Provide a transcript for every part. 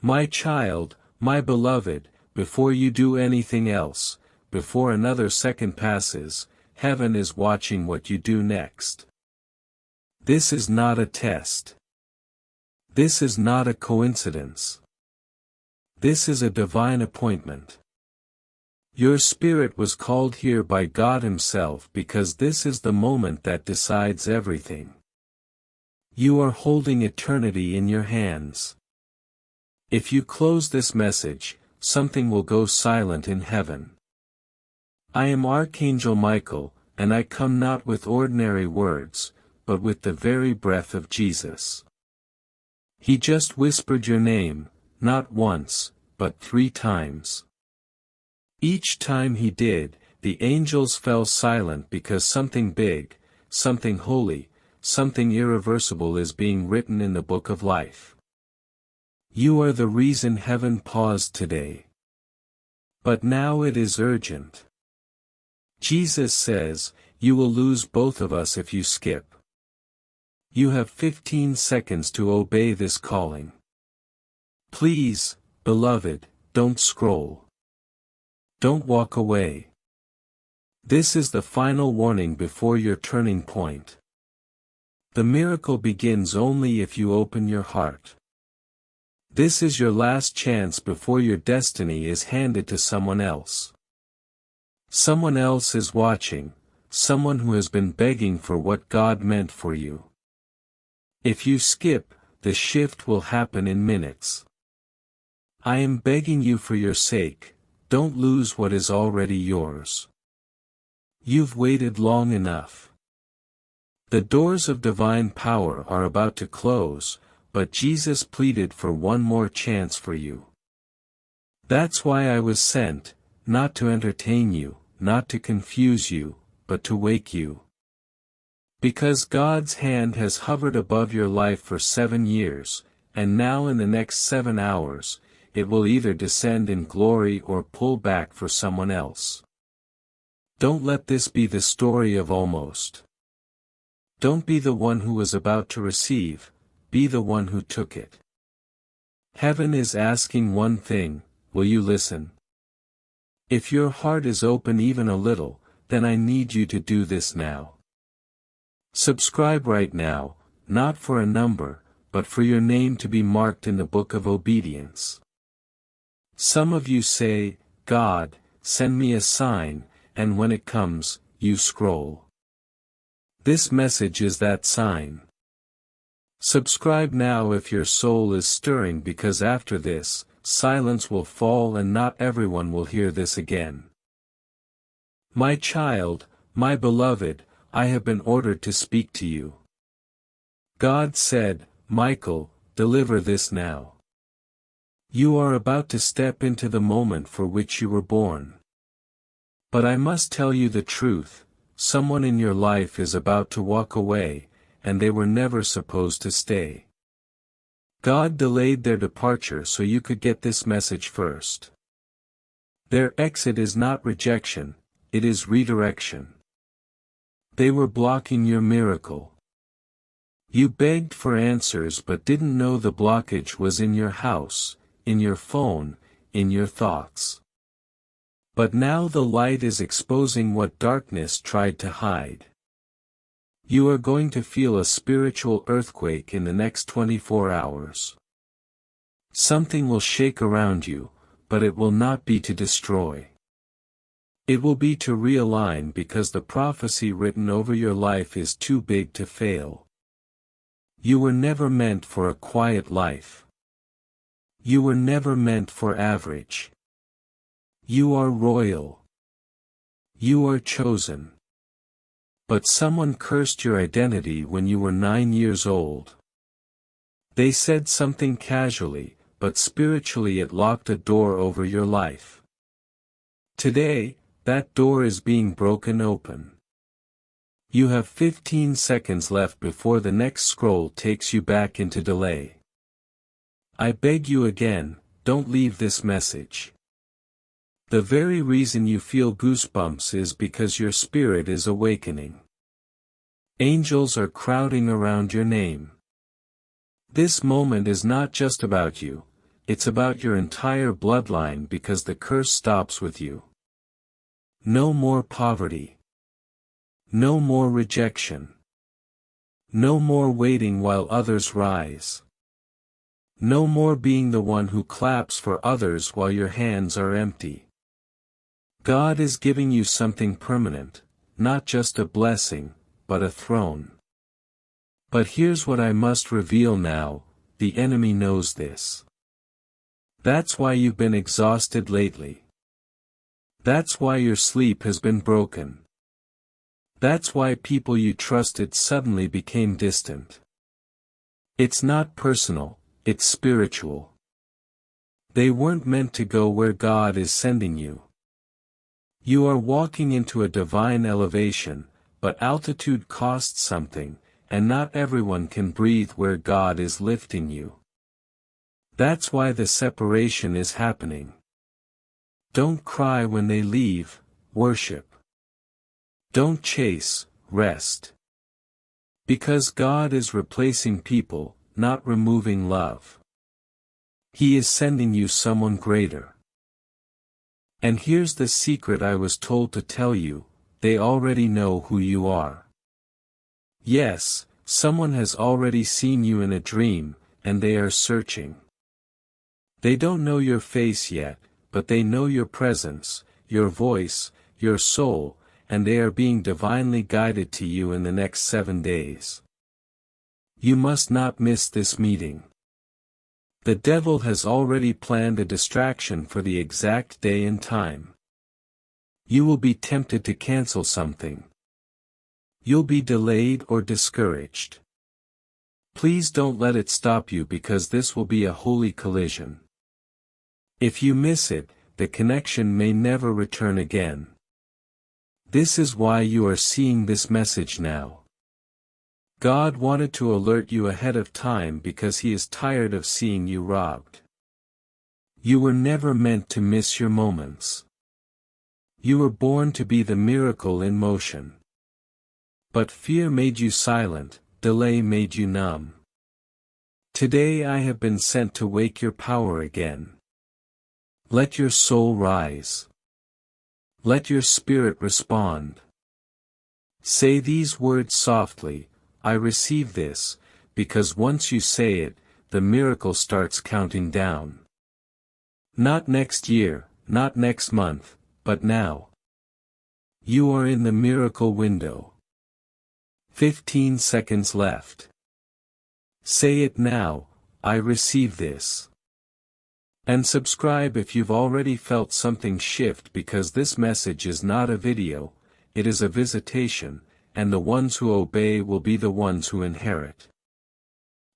My child, my beloved, before you do anything else, before another second passes, heaven is watching what you do next. This is not a test. This is not a coincidence. This is a divine appointment. Your spirit was called here by God Himself because this is the moment that decides everything. You are holding eternity in your hands. If you close this message, something will go silent in heaven. I am Archangel Michael, and I come not with ordinary words, but with the very breath of Jesus. He just whispered your name, not once, but 3 times. Each time he did, the angels fell silent because something big, something holy, something irreversible is being written in the book of life. You are the reason heaven paused today. But now it is urgent. Jesus says, you will lose both of us if you skip. You have 15 seconds to obey this calling. Please, beloved, don't scroll. Don't walk away. This is the final warning before your turning point. The miracle begins only if you open your heart. This is your last chance before your destiny is handed to someone else. Someone else is watching, someone who has been begging for what God meant for you. If you skip, the shift will happen in minutes. I am begging you for your sake, don't lose what is already yours. You've waited long enough. The doors of divine power are about to close, but Jesus pleaded for one more chance for you. That's why I was sent, not to entertain you, not to confuse you, but to wake you. Because God's hand has hovered above your life for 7 years, and now in the next 7 hours, it will either descend in glory or pull back for someone else. Don't let this be the story of almost. Don't be the one who was about to receive, be the one who took it. Heaven is asking one thing, will you listen? If your heart is open even a little, then I need you to do this now. Subscribe right now, not for a number, but for your name to be marked in the book of obedience. Some of you say, God, send me a sign, and when it comes, you scroll. This message is that sign. Subscribe now if your soul is stirring, because after this, silence will fall and not everyone will hear this again. My child, my beloved, I have been ordered to speak to you. God said, Michael, deliver this now. You are about to step into the moment for which you were born. But I must tell you the truth, someone in your life is about to walk away, and they were never supposed to stay. God delayed their departure so you could get this message first. Their exit is not rejection, it is redirection. They were blocking your miracle. You begged for answers but didn't know the blockage was in your house, in your phone, in your thoughts. But now the light is exposing what darkness tried to hide. You are going to feel a spiritual earthquake in the next 24 hours. Something will shake around you, but it will not be to destroy. It will be to realign, because the prophecy written over your life is too big to fail. You were never meant for a quiet life. You were never meant for average. You are royal. You are chosen. But someone cursed your identity when you were 9 years old. They said something casually, but spiritually it locked a door over your life. Today, that door is being broken open. You have 15 seconds left before the next scroll takes you back into delay. I beg you again, don't leave this message. The very reason you feel goosebumps is because your spirit is awakening. Angels are crowding around your name. This moment is not just about you, it's about your entire bloodline because the curse stops with you. No more poverty. No more rejection. No more waiting while others rise. No more being the one who claps for others while your hands are empty. God is giving you something permanent, not just a blessing, but a throne. But here's what I must reveal now, the enemy knows this. That's why you've been exhausted lately. That's why your sleep has been broken. That's why people you trusted suddenly became distant. It's not personal, it's spiritual. They weren't meant to go where God is sending you. You are walking into a divine elevation, but altitude costs something, and not everyone can breathe where God is lifting you. That's why the separation is happening. Don't cry when they leave, worship. Don't chase, rest. Because God is replacing people, not removing love. He is sending you someone greater. And here's the secret I was told to tell you, they already know who you are. Yes, someone has already seen you in a dream, and they are searching. They don't know your face yet, but they know your presence, your voice, your soul, and they are being divinely guided to you in the next 7 days. You must not miss this meeting. The devil has already planned a distraction for the exact day and time. You will be tempted to cancel something. You'll be delayed or discouraged. Please don't let it stop you because this will be a holy collision. If you miss it, the connection may never return again. This is why you are seeing this message now. God wanted to alert you ahead of time because He is tired of seeing you robbed. You were never meant to miss your moments. You were born to be the miracle in motion. But fear made you silent, delay made you numb. Today I have been sent to wake your power again. Let your soul rise. Let your spirit respond. Say these words softly, I receive this, because once you say it, the miracle starts counting down. Not next year, not next month, but now. You are in the miracle window. 15 seconds left. Say it now, I receive this. And subscribe if you've already felt something shift because this message is not a video, it is a visitation, and the ones who obey will be the ones who inherit.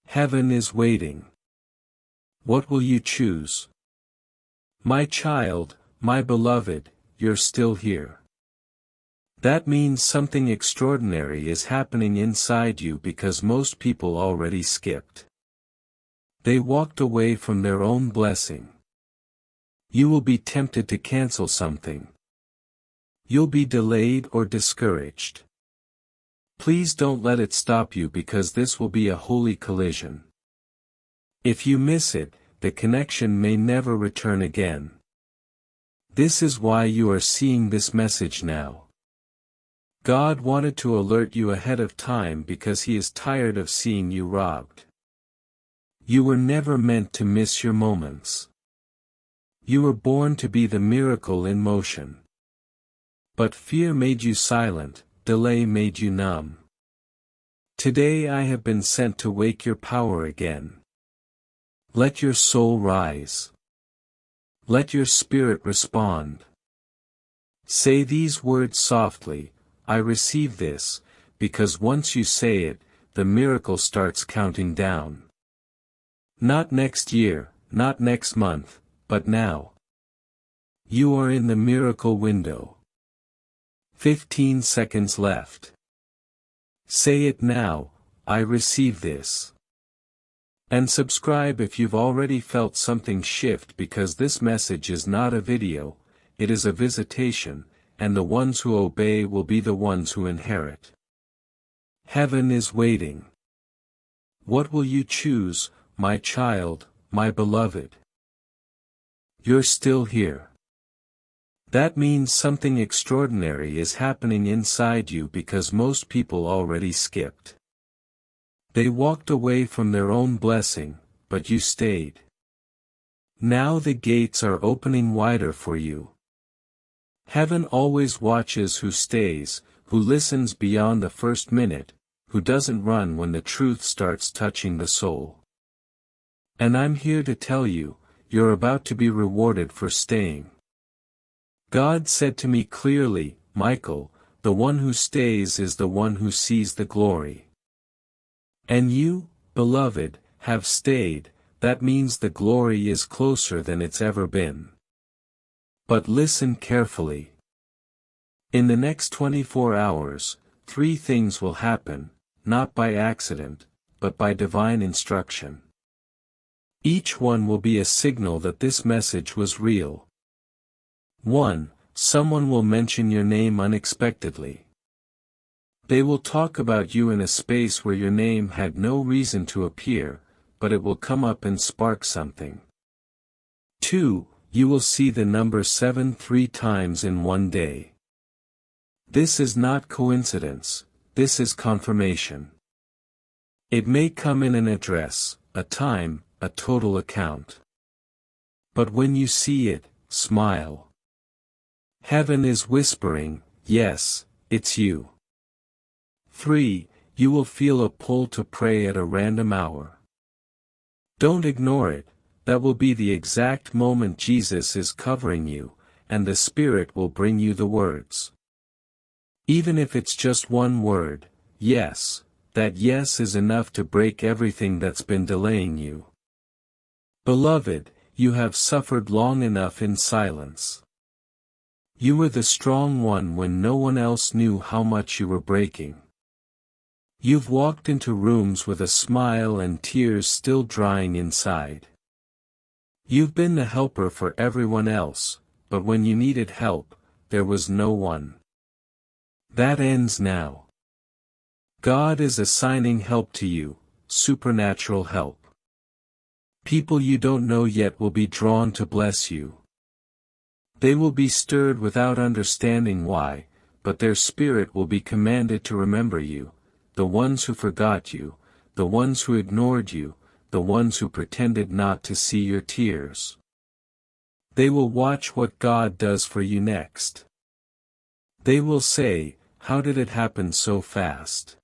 Heaven is waiting. What will you choose? My child, my beloved, you're still here. That means something extraordinary is happening inside you because most people already skipped. They walked away from their own blessing. You will be tempted to cancel something. You'll be delayed or discouraged. Please don't let it stop you because this will be a holy collision. If you miss it, the connection may never return again. This is why you are seeing this message now. God wanted to alert you ahead of time because He is tired of seeing you robbed. You were never meant to miss your moments. You were born to be the miracle in motion. But fear made you silent, delay made you numb. Today I have been sent to wake your power again. Let your soul rise. Let your spirit respond. Say these words softly, I receive this, because once you say it, the miracle starts counting down. Not next year, not next month, but now. You are in the miracle window. 15 seconds left. Say it now, I receive this. And subscribe if you've already felt something shift because this message is not a video, it is a visitation, and the ones who obey will be the ones who inherit. Heaven is waiting. What will you choose, my child, my beloved? you're still here. That means something extraordinary is happening inside you because most people already skipped. They walked away from their own blessing, but you stayed. Now the gates are opening wider for you. Heaven always watches who stays, who listens beyond the first minute, who doesn't run when the truth starts touching the soul. And I'm here to tell you, you're about to be rewarded for staying. God said to me clearly, Michael, the one who stays is the one who sees the glory. And you, beloved, have stayed. That means the glory is closer than it's ever been. But listen carefully. In the next 24 hours, 3 things will happen, not by accident, but by divine instruction. Each one will be a signal that this message was real. 1. Someone will mention your name unexpectedly. They will talk about you in a space where your name had no reason to appear, but it will come up and spark something. 2. You will see the number 7 3 times in one day. This is not coincidence, this is confirmation. It may come in an address, a time, a total account. But when you see it, smile. Heaven is whispering, yes, it's you. 3. You will feel a pull to pray at a random hour. Don't ignore it, that will be the exact moment Jesus is covering you, and the Spirit will bring you the words. Even if it's just one word, yes, that yes is enough to break everything that's been delaying you. Beloved, you have suffered long enough in silence. You were the strong one when no one else knew how much you were breaking. You've walked into rooms with a smile and tears still drying inside. You've been the helper for everyone else, but when you needed help, there was no one. That ends now. God is assigning help to you, supernatural help. People you don't know yet will be drawn to bless you. They will be stirred without understanding why, but their spirit will be commanded to remember you. The ones who forgot you, the ones who ignored you, the ones who pretended not to see your tears. They will watch what God does for you next. They will say, how did it happen so fast?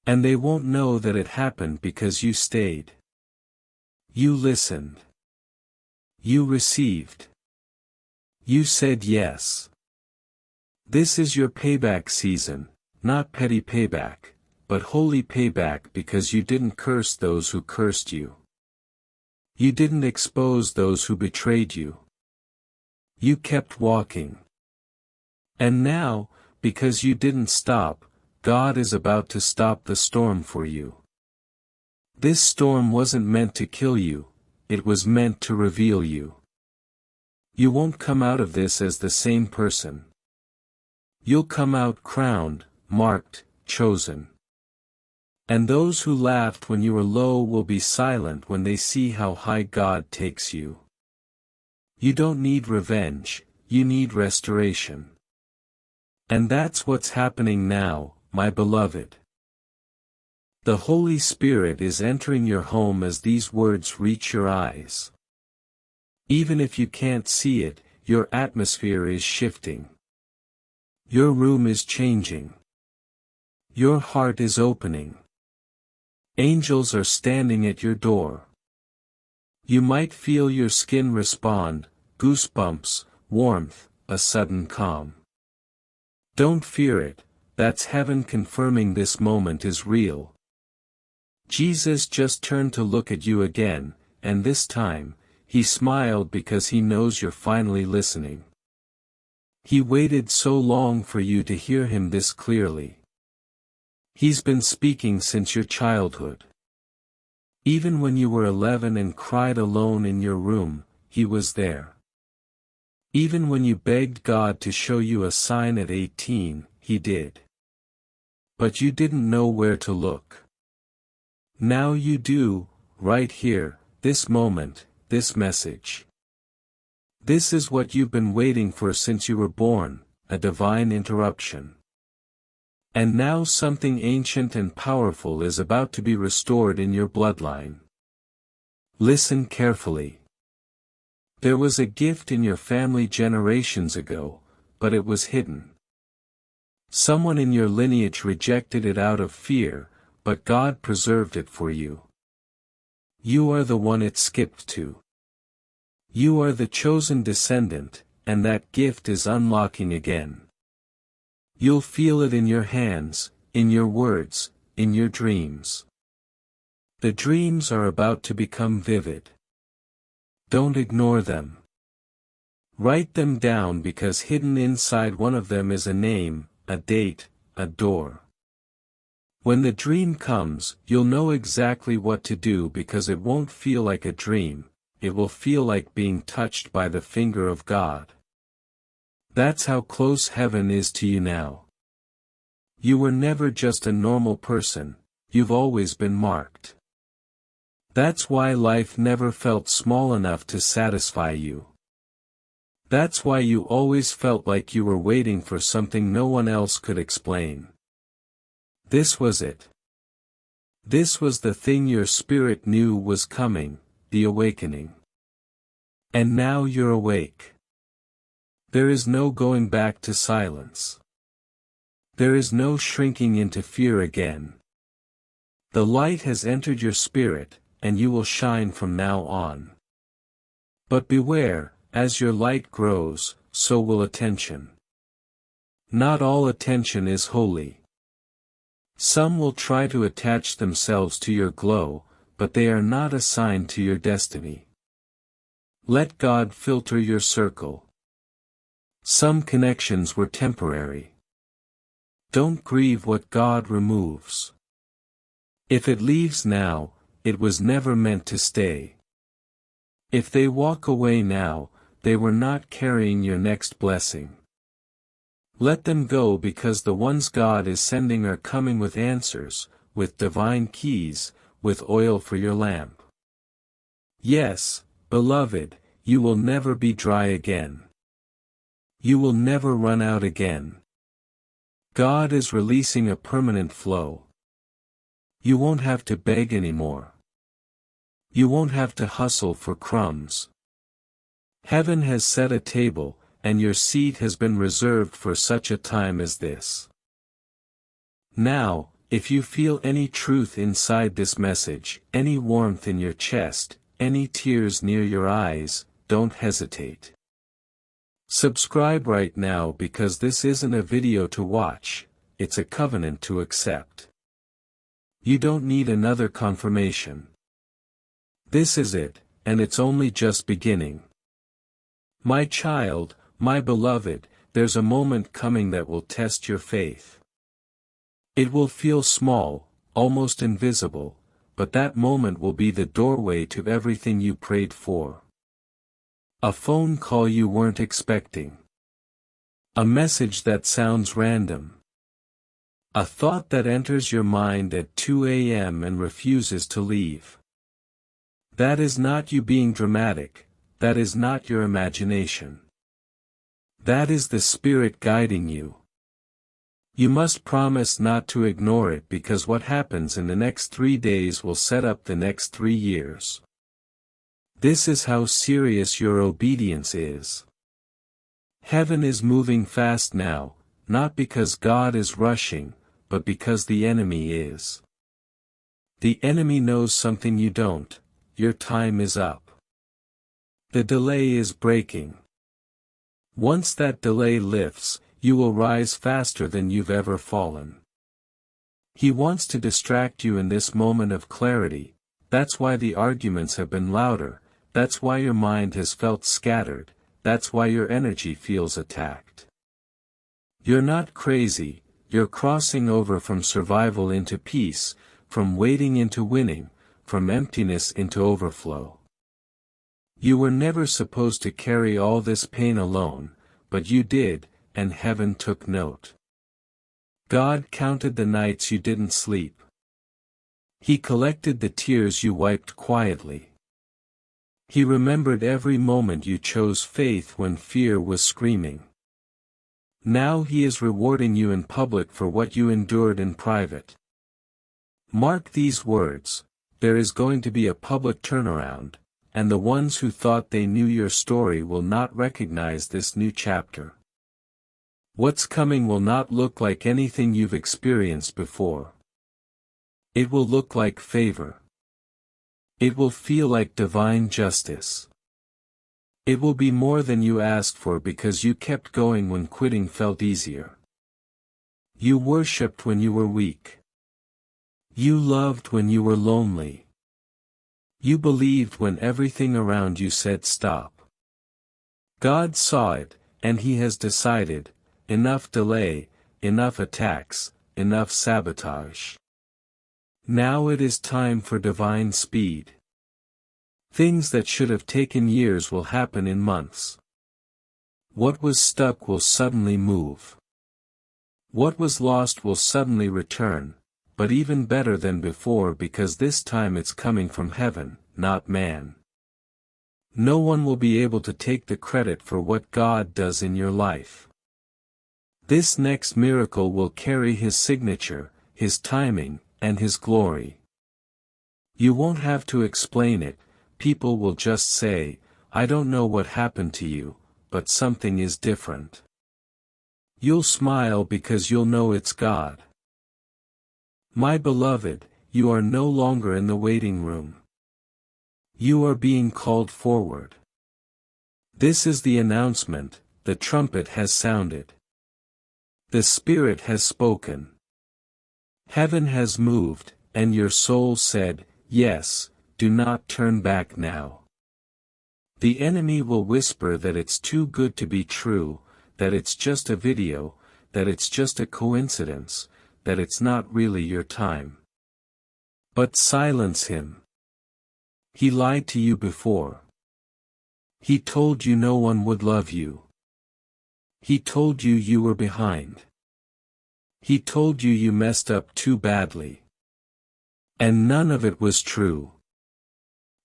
And they won't know that it happened because you stayed. You listened. You received. You said yes. This is your payback season. Not petty payback, but holy payback because you didn't curse those who cursed you. You didn't expose those who betrayed you. You kept walking. And now, because you didn't stop, God is about to stop the storm for you. This storm wasn't meant to kill you, it was meant to reveal you. You won't come out of this as the same person. You'll come out crowned, marked, chosen. And those who laughed when you were low will be silent when they see how high God takes you. You don't need revenge, you need restoration. And that's what's happening now, my beloved. The Holy Spirit is entering your home as these words reach your eyes. Even if you can't see it, your atmosphere is shifting. Your room is changing. Your heart is opening. Angels are standing at your door. You might feel your skin respond, goosebumps, warmth, a sudden calm. Don't fear it, that's heaven confirming this moment is real. Jesus just turned to look at you again, and this time, he smiled because he knows you're finally listening. He waited so long for you to hear him this clearly. He's been speaking since your childhood. Even when you were 11 and cried alone in your room, he was there. Even when you begged God to show you a sign at 18, he did. But you didn't know where to look. Now you do, right here, this moment, this message. This is what you've been waiting for since you were born, a divine interruption. And now something ancient and powerful is about to be restored in your bloodline. Listen carefully. There was a gift in your family generations ago, but it was hidden. Someone in your lineage rejected it out of fear, but God preserved it for you. You are the one it skipped to. You are the chosen descendant, and that gift is unlocking again. You'll feel it in your hands, in your words, in your dreams. The dreams are about to become vivid. Don't ignore them. Write them down because hidden inside one of them is a name, a date, a door. When the dream comes, you'll know exactly what to do because it won't feel like a dream, it will feel like being touched by the finger of God. That's how close heaven is to you now. You were never just a normal person, you've always been marked. That's why life never felt small enough to satisfy you. That's why you always felt like you were waiting for something no one else could explain. This was it. This was the thing your spirit knew was coming, the awakening. And now you're awake. There is no going back to silence. There is no shrinking into fear again. The light has entered your spirit, and you will shine from now on. But beware, as your light grows, so will attention. Not all attention is holy. Some will try to attach themselves to your glow, but they are not assigned to your destiny. Let God filter your circle. Some connections were temporary. Don't grieve what God removes. If it leaves now, it was never meant to stay. If they walk away now, they were not carrying your next blessing. Let them go because the ones God is sending are coming with answers, with divine keys, with oil for your lamp. Yes, beloved, you will never be dry again. You will never run out again. God is releasing a permanent flow. You won't have to beg anymore. You won't have to hustle for crumbs. Heaven has set a table, and your seat has been reserved for such a time as this. Now, if you feel any truth inside this message, any warmth in your chest, any tears near your eyes, don't hesitate. Subscribe right now because this isn't a video to watch, it's a covenant to accept. You don't need another confirmation. This is it, and it's only just beginning. My child, my beloved, there's a moment coming that will test your faith. It will feel small, almost invisible, but that moment will be the doorway to everything you prayed for. A phone call you weren't expecting. A message that sounds random. A thought that enters your mind at 2 a.m. and refuses to leave. That is not you being dramatic, that is not your imagination. That is the Spirit guiding you. You must promise not to ignore it because what happens in the next 3 days will set up the next 3 years. This is how serious your obedience is. Heaven is moving fast now, not because God is rushing, but because the enemy is. The enemy knows something you don't, your time is up. The delay is breaking. Once that delay lifts, you will rise faster than you've ever fallen. He wants to distract you in this moment of clarity, that's why the arguments have been louder, that's why your mind has felt scattered, that's why your energy feels attacked. You're not crazy, you're crossing over from survival into peace, from waiting into winning, from emptiness into overflow. You were never supposed to carry all this pain alone, but you did, and heaven took note. God counted the nights you didn't sleep. He collected the tears you wiped quietly. He remembered every moment you chose faith when fear was screaming. Now he is rewarding you in public for what you endured in private. Mark these words, there is going to be a public turnaround, and the ones who thought they knew your story will not recognize this new chapter. What's coming will not look like anything you've experienced before. It will look like favor. It will feel like divine justice. It will be more than you asked for because you kept going when quitting felt easier. You worshipped when you were weak. You loved when you were lonely. You believed when everything around you said stop. God saw it, and He has decided, enough delay, enough attacks, enough sabotage. Now it is time for divine speed. Things that should have taken years will happen in months. What was stuck will suddenly move. What was lost will suddenly return, but even better than before because this time it's coming from heaven, not man. No one will be able to take the credit for what God does in your life. This next miracle will carry His signature, His timing, and His glory. You won't have to explain it, people will just say, I don't know what happened to you, but something is different. You'll smile because you'll know it's God. My beloved, you are no longer in the waiting room. You are being called forward. This is the announcement, the trumpet has sounded. The Spirit has spoken. Heaven has moved, and your soul said, yes, do not turn back now. The enemy will whisper that it's too good to be true, that it's just a video, that it's just a coincidence, that it's not really your time. But silence him. He lied to you before. He told you no one would love you. He told you you were behind. He told you you messed up too badly. And none of it was true.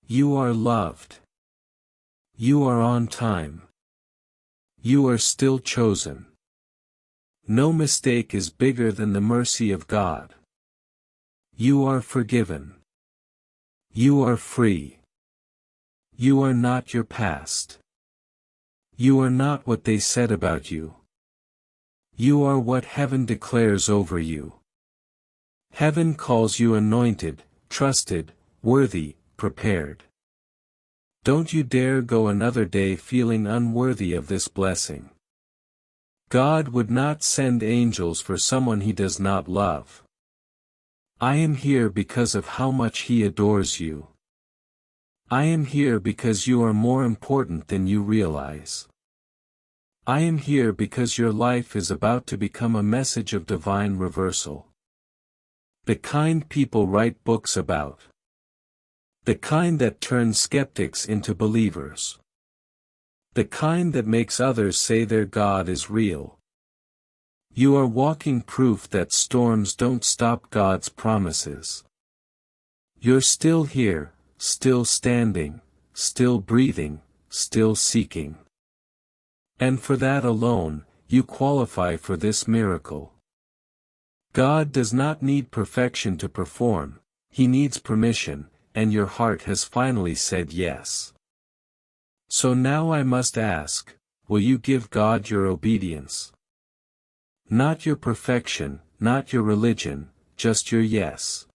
You are loved. You are on time. You are still chosen. No mistake is bigger than the mercy of God. You are forgiven. You are free. You are not your past. You are not what they said about you. You are what heaven declares over you. Heaven calls you anointed, trusted, worthy, prepared. Don't you dare go another day feeling unworthy of this blessing. God would not send angels for someone He does not love. I am here because of how much He adores you. I am here because you are more important than you realize. I am here because your life is about to become a message of divine reversal. The kind people write books about. The kind that turns skeptics into believers. The kind that makes others say their God is real. You are walking proof that storms don't stop God's promises. You're still here, still standing, still breathing, still seeking. And for that alone, you qualify for this miracle. God does not need perfection to perform, He needs permission, and your heart has finally said yes. So now I must ask, will you give God your obedience? Not your perfection, not your religion, just your yes.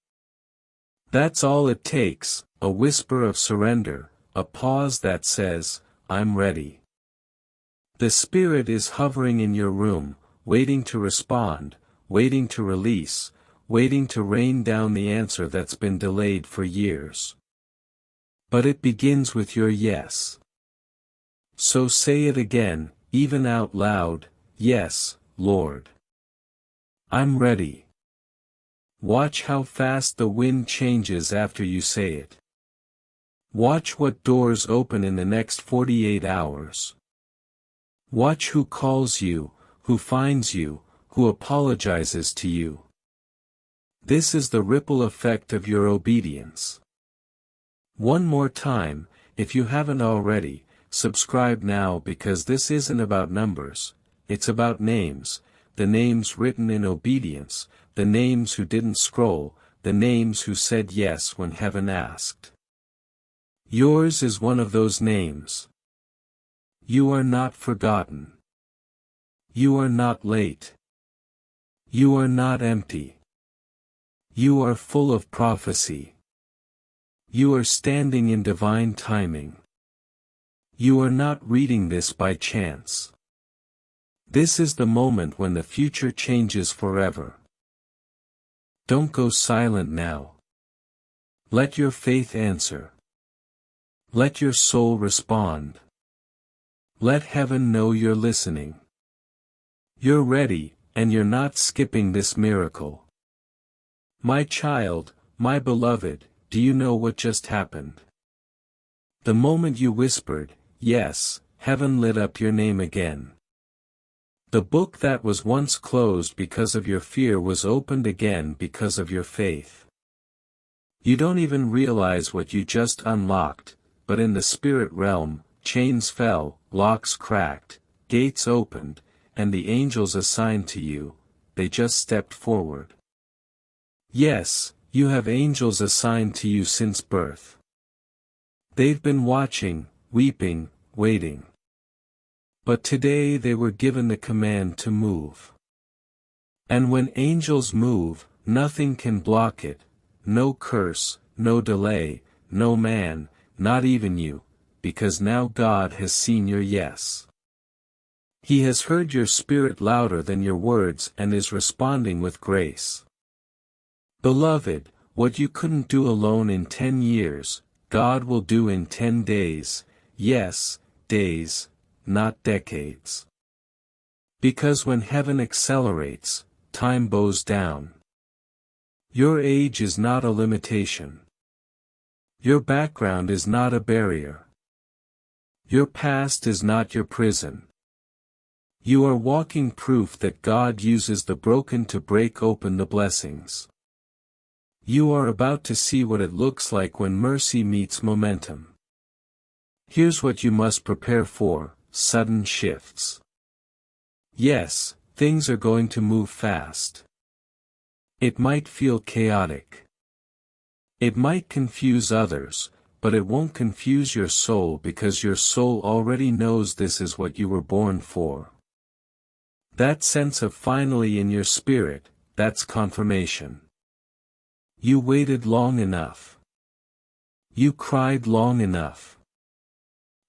That's all it takes, a whisper of surrender, a pause that says, I'm ready. The Spirit is hovering in your room, waiting to respond, waiting to release, waiting to rain down the answer that's been delayed for years. But it begins with your yes. So say it again, even out loud, yes, Lord. I'm ready. Watch how fast the wind changes after you say it. Watch what doors open in the next 48 hours. Watch who calls you, who finds you, who apologizes to you. This is the ripple effect of your obedience. One more time, If you haven't already, subscribe now because this isn't about numbers, it's about names, the names written in obedience, the names who didn't scroll, the names who said yes when heaven asked. Yours is one of those names. You are not forgotten. You are not late. You are not empty. You are full of prophecy. You are standing in divine timing. You are not reading this by chance. This is the moment when the future changes forever. Don't go silent now. Let your faith answer. Let your soul respond. Let heaven know you're listening. You're ready, and you're not skipping this miracle. My child, my beloved, do you know what just happened? The moment you whispered, yes, heaven lit up your name again. The book that was once closed because of your fear was opened again because of your faith. You don't even realize what you just unlocked, but in the spirit realm, chains fell, locks cracked, gates opened, and the angels assigned to you, they just stepped forward. Yes, you have angels assigned to you since birth. They've been watching, weeping, waiting. But today they were given the command to move. And when angels move, nothing can block it, no curse, no delay, no man, not even you, because now God has seen your yes. He has heard your spirit louder than your words and is responding with grace. Beloved, what you couldn't do alone in 10 years, God will do in 10 days, yes, days, not decades. Because when heaven accelerates, time bows down. Your age is not a limitation. Your background is not a barrier. Your past is not your prison. You are walking proof that God uses the broken to break open the blessings. You are about to see what it looks like when mercy meets momentum. Here's what you must prepare for: sudden shifts. Yes, things are going to move fast. It might feel chaotic. It might confuse others, but it won't confuse your soul because your soul already knows this is what you were born for. That sense of finally in your spirit, that's confirmation. You waited long enough. You cried long enough.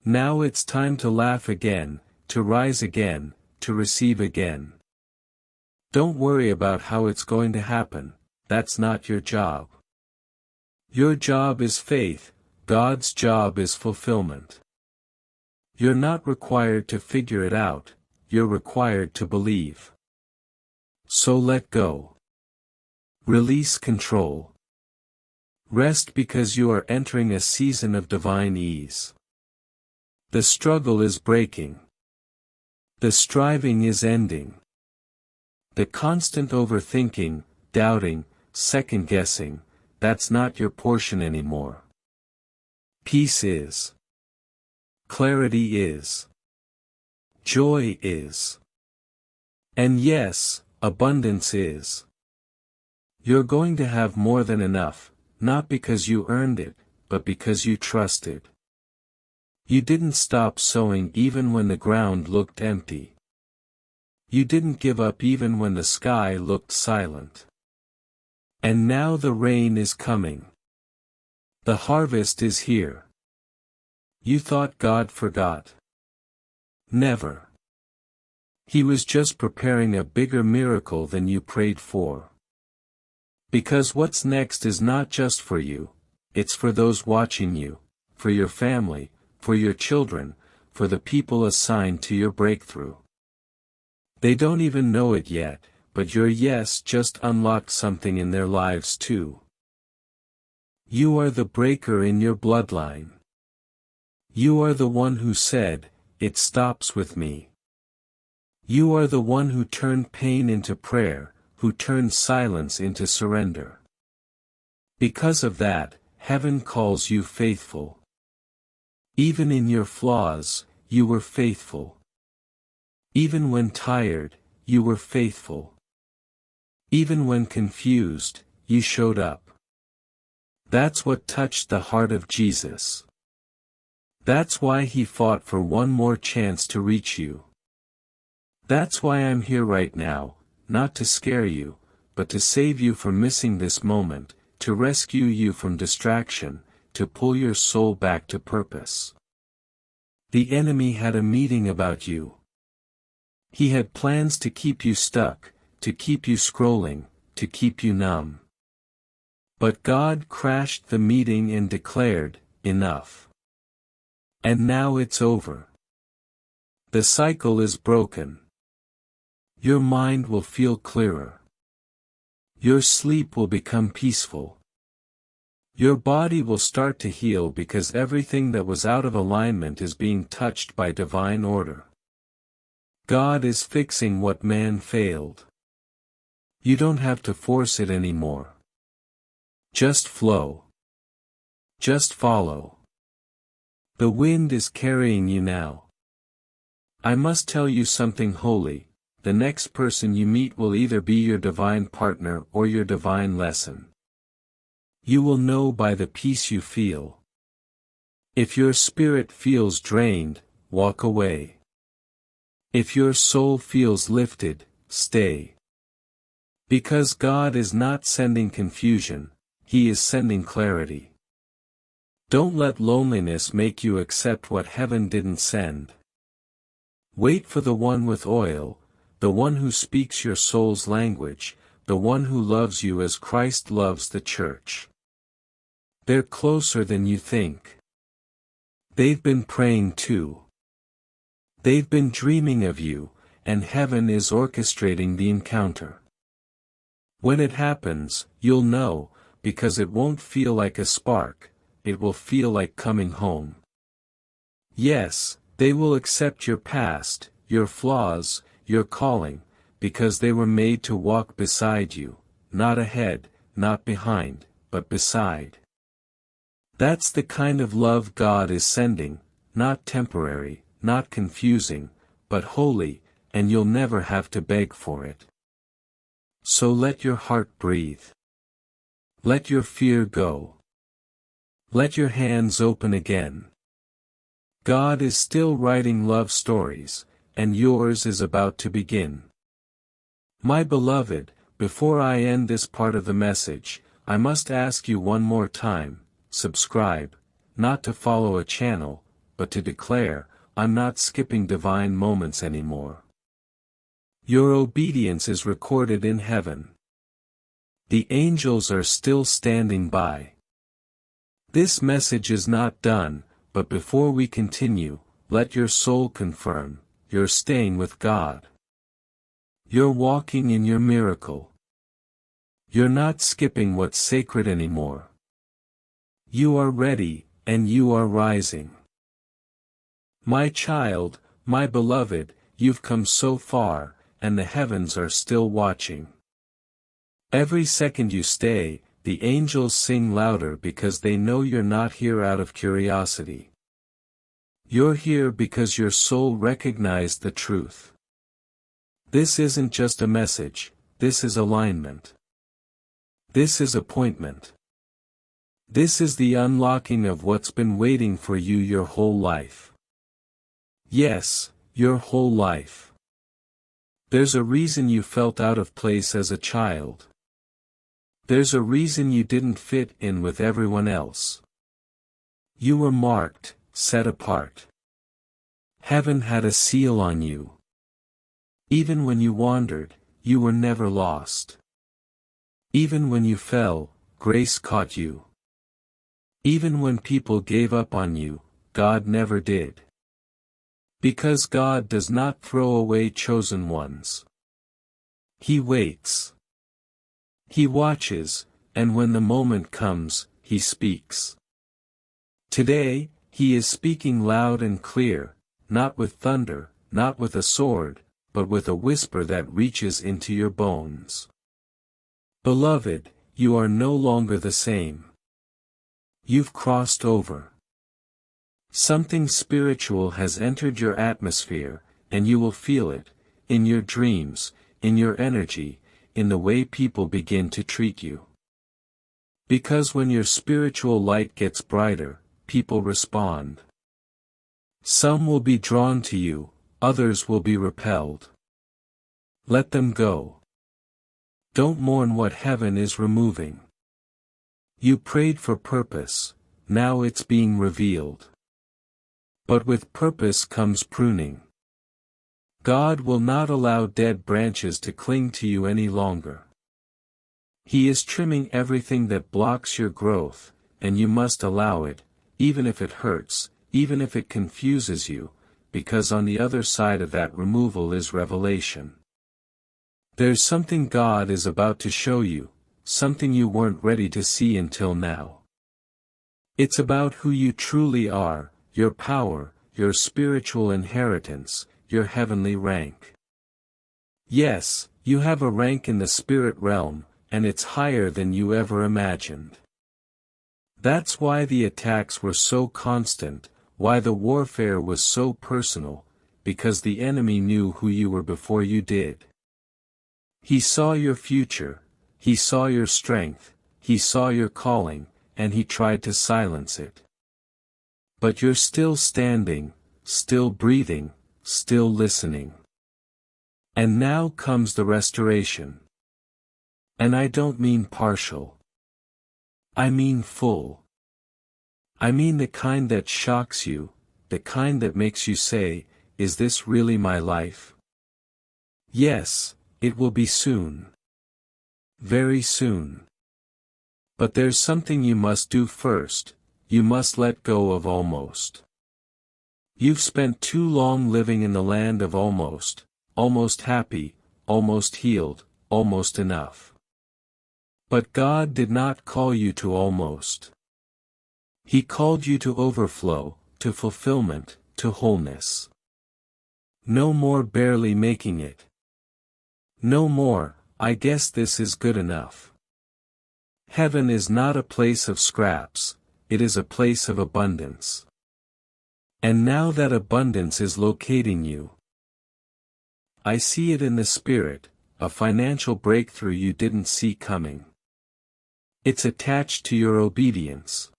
Now it's time to laugh again, to rise again, to receive again. Don't worry about how it's going to happen, that's not your job. Your job is faith, God's job is fulfillment. You're not required to figure it out, you're required to believe. So let go. Release control. Rest because you are entering a season of divine ease. The struggle is breaking. The striving is ending. The constant overthinking, doubting, second-guessing, that's not your portion anymore. Peace is. Clarity is. Joy is. And yes, abundance is. You're going to have more than enough, not because you earned it, but because you trusted. You didn't stop sowing even when the ground looked empty. You didn't give up even when the sky looked silent. And now the rain is coming. The harvest is here. You thought God forgot. Never. He was just preparing a bigger miracle than you prayed for. Because what's next is not just for you, it's for those watching you, for your family, for your children, for the people assigned to your breakthrough. They don't even know it yet, but your yes just unlocked something in their lives too. You are the breaker in your bloodline. You are the one who said, "It stops with me." You are the one who turned pain into prayer, who turned silence into surrender. Because of that, heaven calls you faithful. Even in your flaws, you were faithful. Even when tired, you were faithful. Even when confused, you showed up. That's what touched the heart of Jesus. That's why he fought for one more chance to reach you. That's why I'm here right now, not to scare you, but to save you from missing this moment, to rescue you from distraction, to pull your soul back to purpose. The enemy had a meeting about you. He had plans to keep you stuck, to keep you scrolling, to keep you numb. But God crashed the meeting and declared, "Enough." And now it's over. The cycle is broken. Your mind will feel clearer. Your sleep will become peaceful. Your body will start to heal because everything that was out of alignment is being touched by divine order. God is fixing what man failed. You don't have to force it anymore. Just flow. Just follow. The wind is carrying you now. I must tell you something holy. The next person you meet will either be your divine partner or your divine lesson. You will know by the peace you feel. If your spirit feels drained, walk away. If your soul feels lifted, stay. Because God is not sending confusion, He is sending clarity. Don't let loneliness make you accept what heaven didn't send. Wait for the one with oil, the one who speaks your soul's language, the one who loves you as Christ loves the church. They're closer than you think. They've been praying too. They've been dreaming of you, and heaven is orchestrating the encounter. When it happens, you'll know, because it won't feel like a spark, it will feel like coming home. Yes, they will accept your past, your flaws, your calling, because they were made to walk beside you, not ahead, not behind, but beside. That's the kind of love God is sending, not temporary, not confusing, but holy, and you'll never have to beg for it. So let your heart breathe. Let your fear go. Let your hands open again. God is still writing love stories, and yours is about to begin. My beloved, before I end this part of the message, I must ask you one more time, subscribe, not to follow a channel, but to declare, I'm not skipping divine moments anymore. Your obedience is recorded in heaven. The angels are still standing by. This message is not done, but before we continue, let your soul confirm, you're staying with God. You're walking in your miracle. You're not skipping what's sacred anymore. You are ready, and you are rising. My child, my beloved, you've come so far, and the heavens are still watching. Every second you stay, the angels sing louder because they know you're not here out of curiosity. You're here because your soul recognized the truth. This isn't just a message, this is alignment. This is appointment. This is the unlocking of what's been waiting for you your whole life. Yes, your whole life. There's a reason you felt out of place as a child. There's a reason you didn't fit in with everyone else. You were marked, set apart. Heaven had a seal on you. Even when you wandered, you were never lost. Even when you fell, grace caught you. Even when people gave up on you, God never did. Because God does not throw away chosen ones. He waits. He watches, and when the moment comes, He speaks. Today, He is speaking loud and clear, not with thunder, not with a sword, but with a whisper that reaches into your bones. Beloved, you are no longer the same. You've crossed over. Something spiritual has entered your atmosphere, and you will feel it, in your dreams, in your energy, in the way people begin to treat you. Because when your spiritual light gets brighter, people respond. Some will be drawn to you, others will be repelled. Let them go. Don't mourn what heaven is removing. You prayed for purpose, now it's being revealed. But with purpose comes pruning. God will not allow dead branches to cling to you any longer. He is trimming everything that blocks your growth, and you must allow it, even if it hurts, even if it confuses you, because on the other side of that removal is revelation. There's something God is about to show you, something you weren't ready to see until now. It's about who you truly are, your power, your spiritual inheritance, your heavenly rank. Yes, you have a rank in the spirit realm, and it's higher than you ever imagined. That's why the attacks were so constant, why the warfare was so personal, because the enemy knew who you were before you did. He saw your future, he saw your strength, he saw your calling, and he tried to silence it. But you're still standing, still breathing, still listening. And now comes the restoration. And I don't mean partial. I mean full. I mean the kind that shocks you, the kind that makes you say, is this really my life? Yes, it will be soon. Very soon. But there's something you must do first, you must let go of almost. You've spent too long living in the land of almost happy, almost healed, almost enough. But God did not call you to almost. He called you to overflow, to fulfillment, to wholeness. No more barely making it. No more, I guess this is good enough. Heaven is not a place of scraps, it is a place of abundance. And now that abundance is locating you. I see it in the spirit, a financial breakthrough you didn't see coming. It's attached to your obedience.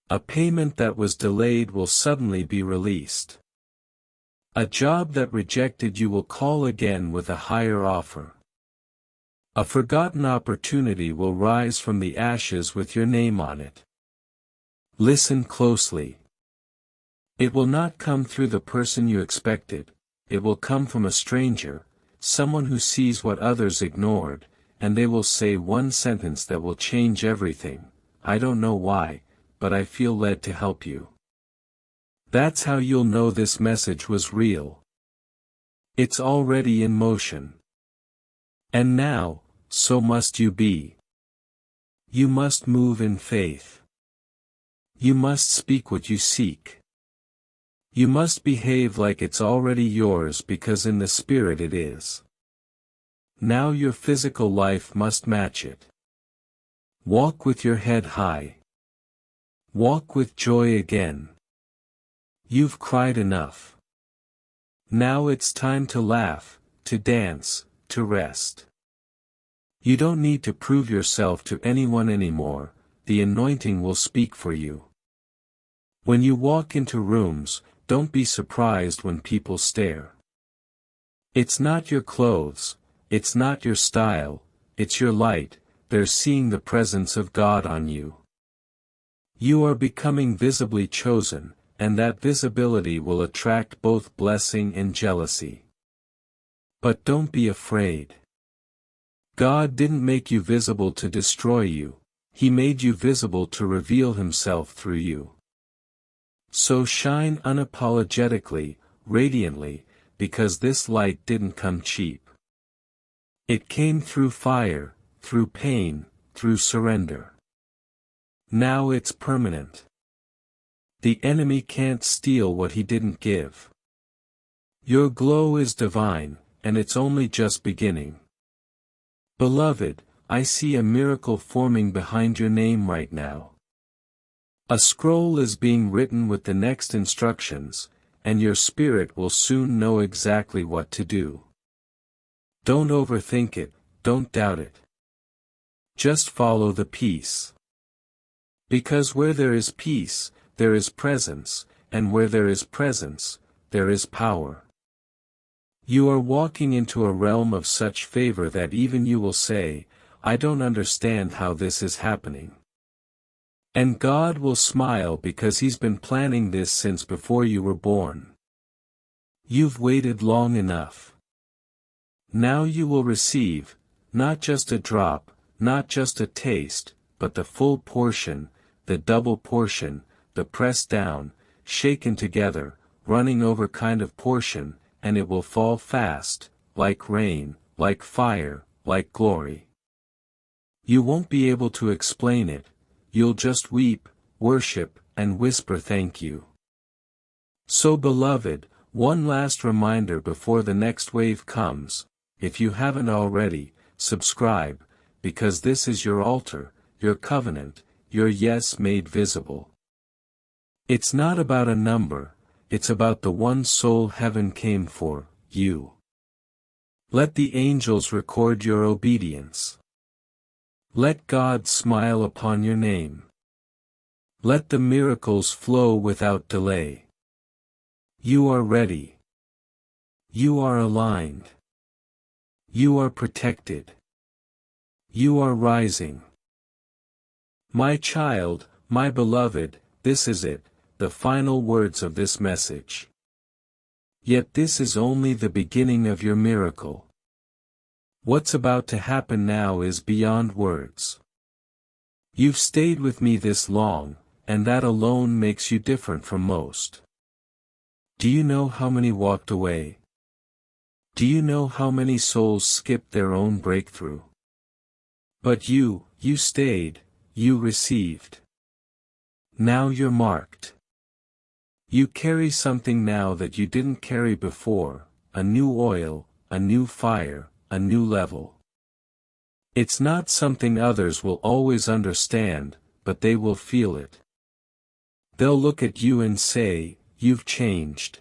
A payment that was delayed will suddenly be released. A job that rejected you will call again with a higher offer. A forgotten opportunity will rise from the ashes with your name on it. Listen closely. It will not come through the person you expected, it will come from a stranger, someone who sees what others ignored, and they will say one sentence that will change everything. I don't know why, but I feel led to help you. That's how you'll know this message was real. It's already in motion. And now, so must you be. You must move in faith. You must speak what you seek. You must behave like it's already yours because in the spirit it is. Now your physical life must match it. Walk with your head high. Walk with joy again. You've cried enough. Now it's time to laugh, to dance, to rest. You don't need to prove yourself to anyone anymore, the anointing will speak for you. When you walk into rooms, don't be surprised when people stare. It's not your clothes, it's not your style, it's your light, they're seeing the presence of God on you. You are becoming visibly chosen, and that visibility will attract both blessing and jealousy. But don't be afraid. God didn't make you visible to destroy you, He made you visible to reveal Himself through you. So shine unapologetically, radiantly, because this light didn't come cheap. It came through fire, through pain, through surrender. Now it's permanent. The enemy can't steal what he didn't give. Your glow is divine, and it's only just beginning. Beloved, I see a miracle forming behind your name right now. A scroll is being written with the next instructions, and your spirit will soon know exactly what to do. Don't overthink it, don't doubt it. Just follow the peace. Because where there is peace, there is presence, and where there is presence, there is power. You are walking into a realm of such favor that even you will say, I don't understand how this is happening. And God will smile because He's been planning this since before you were born. You've waited long enough. Now you will receive, not just a drop, not just a taste, but the full portion, the double portion, the pressed down, shaken together, running over kind of portion, and it will fall fast, like rain, like fire, like glory. You won't be able to explain it, you'll just weep, worship, and whisper thank you. So beloved, one last reminder before the next wave comes, if you haven't already, subscribe, because this is your altar, your covenant, your yes made visible. It's not about a number, it's about the one soul heaven came for, you. Let the angels record your obedience. Let God smile upon your name. Let the miracles flow without delay. You are ready. You are aligned. You are protected. You are rising. My child, my beloved, this is it, the final words of this message. Yet this is only the beginning of your miracle. What's about to happen now is beyond words. You've stayed with me this long, and that alone makes you different from most. Do you know how many walked away? Do you know how many souls skipped their own breakthrough? But you stayed, you received. Now you're marked. You carry something now that you didn't carry before, a new oil, a new fire, a new level. It's not something others will always understand, but they will feel it. They'll look at you and say, you've changed.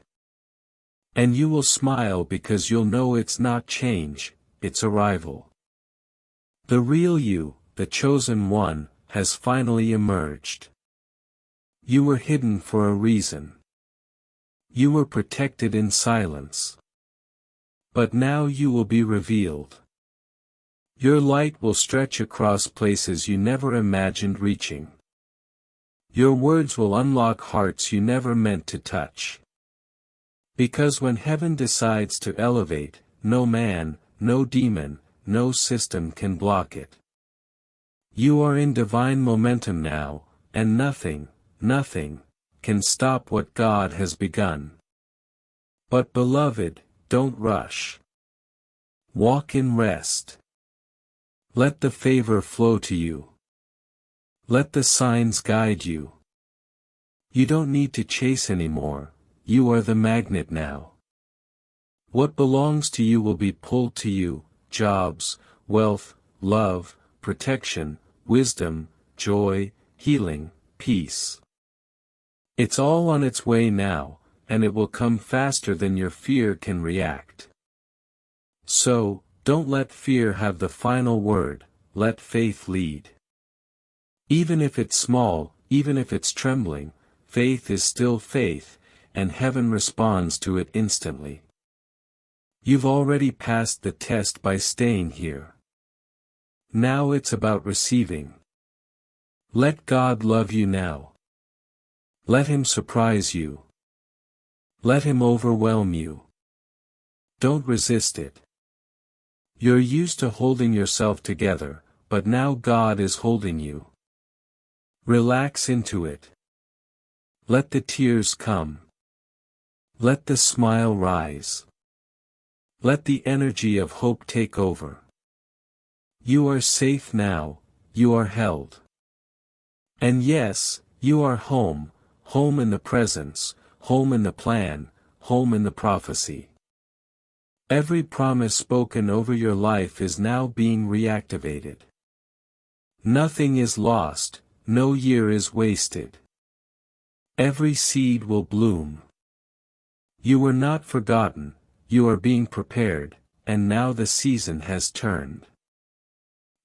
And you will smile because you'll know it's not change, it's arrival. The real you, the chosen one, has finally emerged. You were hidden for a reason. You were protected in silence. But now you will be revealed. Your light will stretch across places you never imagined reaching. Your words will unlock hearts you never meant to touch. Because when heaven decides to elevate, no man, no demon, no system can block it. You are in divine momentum now, and nothing, can stop what God has begun. But beloved, don't rush. Walk in rest. Let the favor flow to you. Let the signs guide you. You don't need to chase anymore, you are the magnet now. What belongs to you will be pulled to you, jobs, wealth, love, protection, wisdom, joy, healing, peace. It's all on its way now, and it will come faster than your fear can react. So, don't let fear have the final word, let faith lead. Even if it's small, even if it's trembling, faith is still faith, and heaven responds to it instantly. You've already passed the test by staying here. Now it's about receiving. Let God love you now. Let Him surprise you. Let Him overwhelm you. Don't resist it. You're used to holding yourself together, but now God is holding you. Relax into it. Let the tears come. Let the smile rise. Let the energy of hope take over. You are safe now, you are held. And yes, you are home, home in the presence, home in the plan, home in the prophecy. Every promise spoken over your life is now being reactivated. Nothing is lost, no year is wasted. Every seed will bloom. You were not forgotten, you are being prepared, and now the season has turned.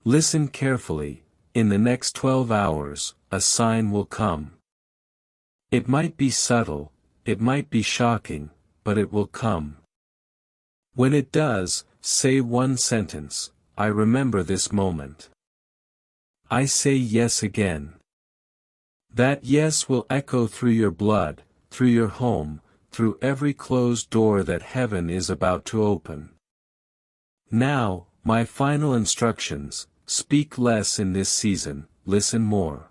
Listen carefully, in the next 12 hours, a sign will come. It might be subtle, it might be shocking, but it will come. When it does, say one sentence: I remember this moment. I say yes again. That yes will echo through your blood, through your home, through every closed door that heaven is about to open. Now, my final instructions: speak less in this season, listen more.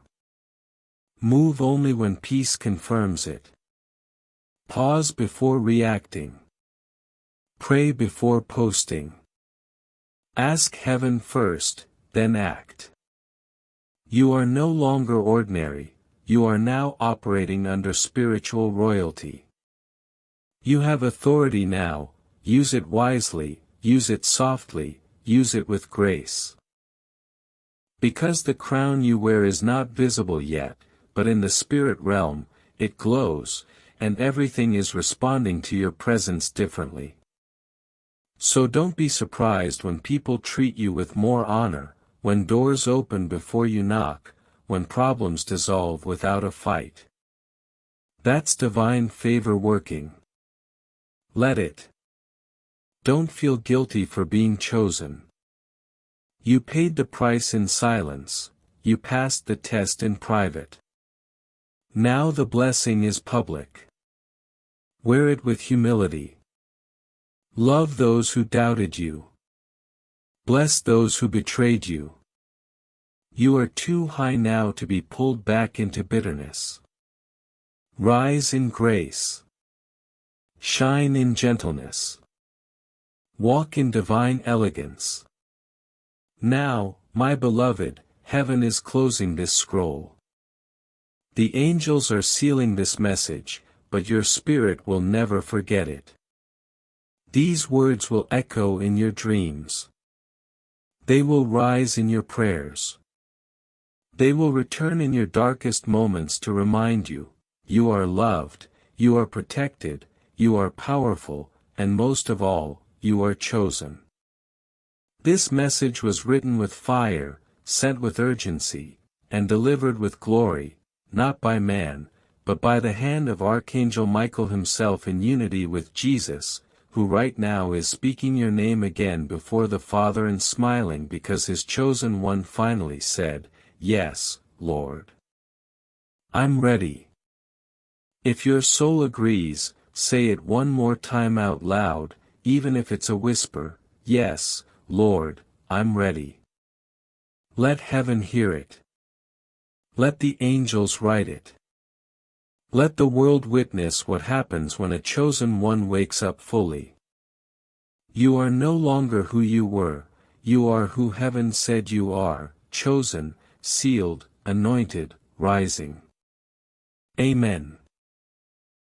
Move only when peace confirms it. Pause before reacting. Pray before posting. Ask heaven first, then act. You are no longer ordinary, you are now operating under spiritual royalty. You have authority now, use it wisely, use it softly, use it with grace. Because the crown you wear is not visible yet, but in the spirit realm, it glows, and everything is responding to your presence differently. So don't be surprised when people treat you with more honor, when doors open before you knock, when problems dissolve without a fight. That's divine favor working. Let it. Don't feel guilty for being chosen. You paid the price in silence, you passed the test in private. Now the blessing is public. Wear it with humility. Love those who doubted you. Bless those who betrayed you. You are too high now to be pulled back into bitterness. Rise in grace. Shine in gentleness. Walk in divine elegance. Now, my beloved, heaven is closing this scroll. The angels are sealing this message, but your spirit will never forget it. These words will echo in your dreams. They will rise in your prayers. They will return in your darkest moments to remind you, you are loved, you are protected, you are powerful, and most of all, you are chosen. This message was written with fire, sent with urgency, and delivered with glory, not by man, but by the hand of Archangel Michael himself in unity with Jesus, who right now is speaking your name again before the Father and smiling because his chosen one finally said, "Yes, Lord. I'm ready." If your soul agrees, say it one more time out loud, even if it's a whisper, "Yes, Lord, I'm ready." Let heaven hear it. Let the angels write it. Let the world witness what happens when a chosen one wakes up fully. You are no longer who you were, you are who heaven said you are, chosen, sealed, anointed, rising. Amen.